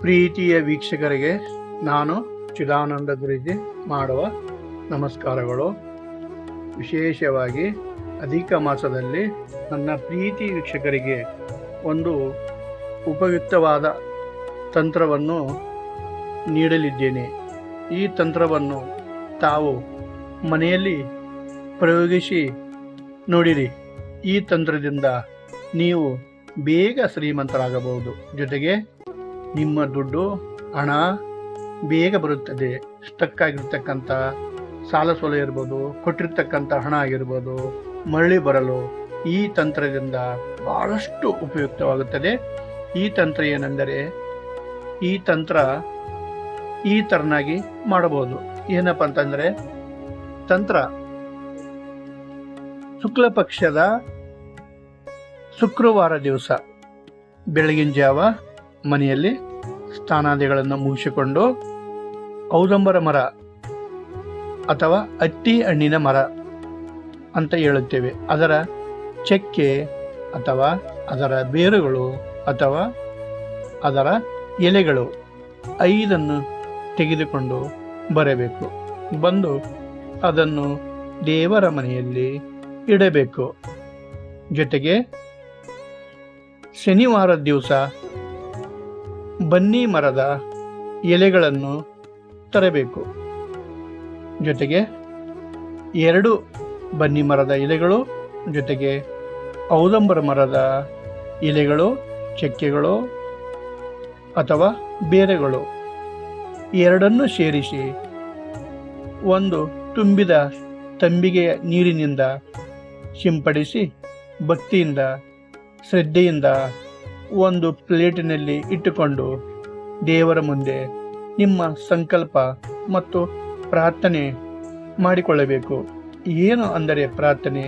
ಪ್ರೀತಿಯ ವೀಕ್ಷಕರಿಗೆ ನಾನು ಚಿದಾನಂದ ಗುರೂಜಿ ಮಾಡುವ ನಮಸ್ಕಾರಗಳು. ವಿಶೇಷವಾಗಿ ಅಧಿಕ ಮಾಸದಲ್ಲಿ ನನ್ನ ಪ್ರೀತಿ ವೀಕ್ಷಕರಿಗೆ ಒಂದು ಉಪಯುಕ್ತವಾದ ತಂತ್ರವನ್ನು ನೀಡಲಿದ್ದೇನೆ. ಈ ತಂತ್ರವನ್ನು ತಾವು ಮನೆಯಲ್ಲಿ ಪ್ರಯೋಗಿಸಿ ನೋಡಿರಿ. ಈ ತಂತ್ರದಿಂದ ನೀವು ಬೇಗ ಶ್ರೀಮಂತರಾಗಬಹುದು. ಜೊತೆಗೆ ನಿಮ್ಮ ದುಡ್ಡು ಹಣ ಬೇಗ ಬರುತ್ತದೆ. ಸ್ಟಕ್ ಆಗಿರ್ತಕ್ಕಂಥ ಸಾಲ ಸೋಲ ಇರ್ಬೋದು, ಕೊಟ್ಟಿರ್ತಕ್ಕಂಥ ಹಣ ಆಗಿರ್ಬೋದು, ಮರಳಿ ಬರಲು ಈ ತಂತ್ರದಿಂದ ಬಹಳಷ್ಟು ಉಪಯುಕ್ತವಾಗುತ್ತದೆ. ಈ ತಂತ್ರ ಏನೆಂದರೆ, ಈ ತಂತ್ರ ಈ ಥರನಾಗಿ ಮಾಡಬಹುದು. ಏನಪ್ಪ ಅಂತಂದರೆ, ತಂತ್ರ ಶುಕ್ಲ ಪಕ್ಷದ ಶುಕ್ರವಾರ ದಿವಸ ಬೆಳಗಿನ ಜಾವ ಮನೆಯಲ್ಲಿ ಸ್ನಾನಾದಿಗಳನ್ನು ಮುಗಿಸಿಕೊಂಡು ಔದಂಬರ ಮರ ಅಥವಾ ಅತ್ತಿ ಹಣ್ಣಿನ ಮರ ಅಂತ ಹೇಳುತ್ತೇವೆ, ಅದರ ಚಕ್ಕೆ ಅಥವಾ ಅದರ ಬೇರುಗಳು ಅಥವಾ ಅದರ ಎಲೆಗಳು 5 ತೆಗೆದುಕೊಂಡು ಬರಬೇಕು. ಬಂದು ಅದನ್ನು ದೇವರ ಮನೆಯಲ್ಲಿ ಇಡಬೇಕು. ಜೊತೆಗೆ ಶನಿವಾರದ ದಿವಸ ಬನ್ನಿ ಮರದ ಎಲೆಗಳನ್ನು ತರಬೇಕು. ಜೊತೆಗೆ 2 ಬನ್ನಿ ಮರದ ಎಲೆಗಳು, ಜೊತೆಗೆ ಔದಂಬರ ಮರದ ಎಲೆಗಳು, ಚಕ್ಕೆಗಳು ಅಥವಾ ಬೇರೆಗಳು ಎರಡನ್ನೂ ಸೇರಿಸಿ ಒಂದು ತುಂಬಿದ ತಂಬಿಗೆಯ ನೀರಿನಿಂದ ಸಿಂಪಡಿಸಿ ಭಕ್ತಿಯಿಂದ ಶ್ರದ್ಧೆಯಿಂದ ಒಂದು ಪ್ಲೇಟಿನಲ್ಲಿ ಇಟ್ಟುಕೊಂಡು ದೇವರ ಮುಂದೆ ನಿಮ್ಮ ಸಂಕಲ್ಪ ಮತ್ತು ಪ್ರಾರ್ಥನೆ ಮಾಡಿಕೊಳ್ಳಬೇಕು. ಏನು ಅಂದರೆ ಪ್ರಾರ್ಥನೆ,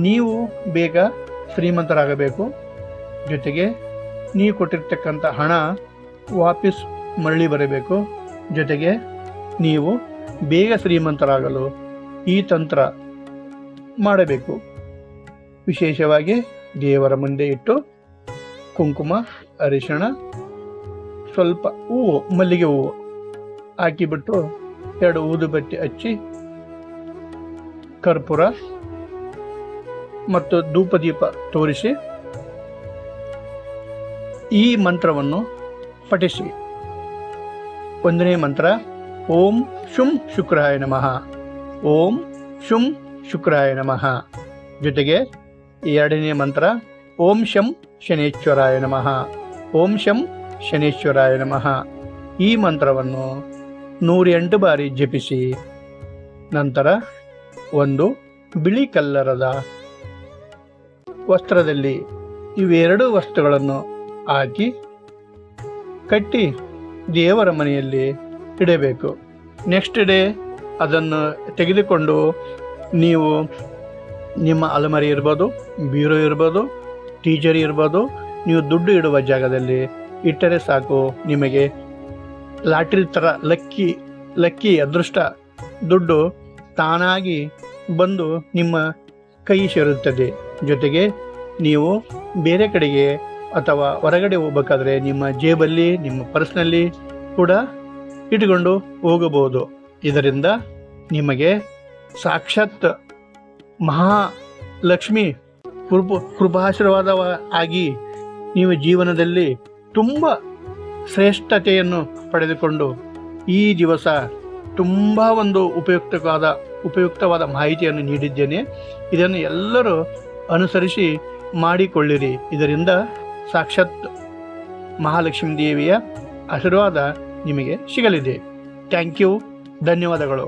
ನೀವು ಬೇಗ ಶ್ರೀಮಂತರಾಗಬೇಕು. ಜೊತೆಗೆ ನೀವು ಕೊಟ್ಟಿರ್ತಕ್ಕಂಥ ಹಣ ವಾಪಸ್ ಮರಳಿ ಬರಬೇಕು. ಜೊತೆಗೆ ನೀವು ಬೇಗ ಶ್ರೀಮಂತರಾಗಲು ಈ ತಂತ್ರ ಮಾಡಬೇಕು. ವಿಶೇಷವಾಗಿ ದೇವರ ಮುಂದೆ ಇಟ್ಟು ಕುಂಕುಮ, ಅರಿಶಿಣ, ಸ್ವಲ್ಪ ಹೂವು, ಮಲ್ಲಿಗೆ ಹೂವು ಹಾಕಿಬಿಟ್ಟು 2 ಊದುಬತ್ತಿ ಹಚ್ಚಿ ಕರ್ಪೂರ ಮತ್ತು ಧೂಪದೀಪ ತೋರಿಸಿ ಈ ಮಂತ್ರವನ್ನು ಪಠಿಸಿ. 1ನೇ ಮಂತ್ರ ಓಂ ಶುಂ ಶುಕ್ರಾಯ ನಮಃ, ಓಂ ಶುಂ ಶುಕ್ರಾಯ ನಮಃ. ಜೊತೆಗೆ 2ನೇ ಮಂತ್ರ ಓಂ ಶಂ ಶನೇಶ್ವರಾಯ ನಮಃ, ಓಂ ಶಂ ಶನೇಶ್ವರಾಯ ನಮಃ. ಈ ಮಂತ್ರವನ್ನು 108 ಬಾರಿ ಜಪಿಸಿ ನಂತರ ಒಂದು ಬಿಳಿ ಕಲ್ಲರದ ವಸ್ತ್ರದಲ್ಲಿ ಇವೆರಡು ವಸ್ತುಗಳನ್ನು ಹಾಕಿ ಕಟ್ಟಿ ದೇವರ ಮನೆಯಲ್ಲಿ ಇಡಬೇಕು. ನೆಕ್ಸ್ಟ್ ಡೇ ಅದನ್ನು ತೆಗೆದುಕೊಂಡು ನೀವು ನಿಮ್ಮ ಅಲಮಾರಿ ಇರ್ಬೋದು, ಬೀರೋ ಇರ್ಬೋದು, ಟೀಚರಿ ಇರ್ಬೋದು, ನೀವು ದುಡ್ಡು ಇಡುವ ಜಾಗದಲ್ಲಿ ಇಟ್ಟರೆ ಸಾಕು. ನಿಮಗೆ ಲಾಟ್ರಿ ಥರ ಲಕ್ಕಿ ಅದೃಷ್ಟ ದುಡ್ಡು ತಾನಾಗಿ ಬಂದು ನಿಮ್ಮ ಕೈ ಸೇರುತ್ತದೆ. ಜೊತೆಗೆ ನೀವು ಬೇರೆ ಕಡೆಗೆ ಅಥವಾ ಹೊರಗಡೆ ಹೋಗಬೇಕಾದ್ರೆ ನಿಮ್ಮ ಜೇಬಲ್ಲಿ, ನಿಮ್ಮ ಪರ್ಸ್ನಲ್ಲಿ ಕೂಡ ಇಟ್ಕೊಂಡು ಹೋಗಬಹುದು. ಇದರಿಂದ ನಿಮಗೆ ಸಾಕ್ಷಾತ್ ಮಹಾಲಕ್ಷ್ಮಿ ಕೃಪಾಶೀರ್ವಾದ ಆಗಿ ನೀವು ಜೀವನದಲ್ಲಿ ತುಂಬ ಶ್ರೇಷ್ಠತೆಯನ್ನು ಪಡೆದುಕೊಂಡು ಈ ದಿವಸ ತುಂಬ ಒಂದು ಉಪಯುಕ್ತವಾದ ಮಾಹಿತಿಯನ್ನು ನೀಡಿದ್ದೇನೆ. ಇದನ್ನು ಎಲ್ಲರೂ ಅನುಸರಿಸಿ ಮಾಡಿಕೊಳ್ಳಿರಿ. ಇದರಿಂದ ಸಾಕ್ಷಾತ್ ಮಹಾಲಕ್ಷ್ಮೀ ದೇವಿಯ ಆಶೀರ್ವಾದ ನಿಮಗೆ ಸಿಗಲಿದೆ. Thank you. ಧನ್ಯವಾದಗಳು.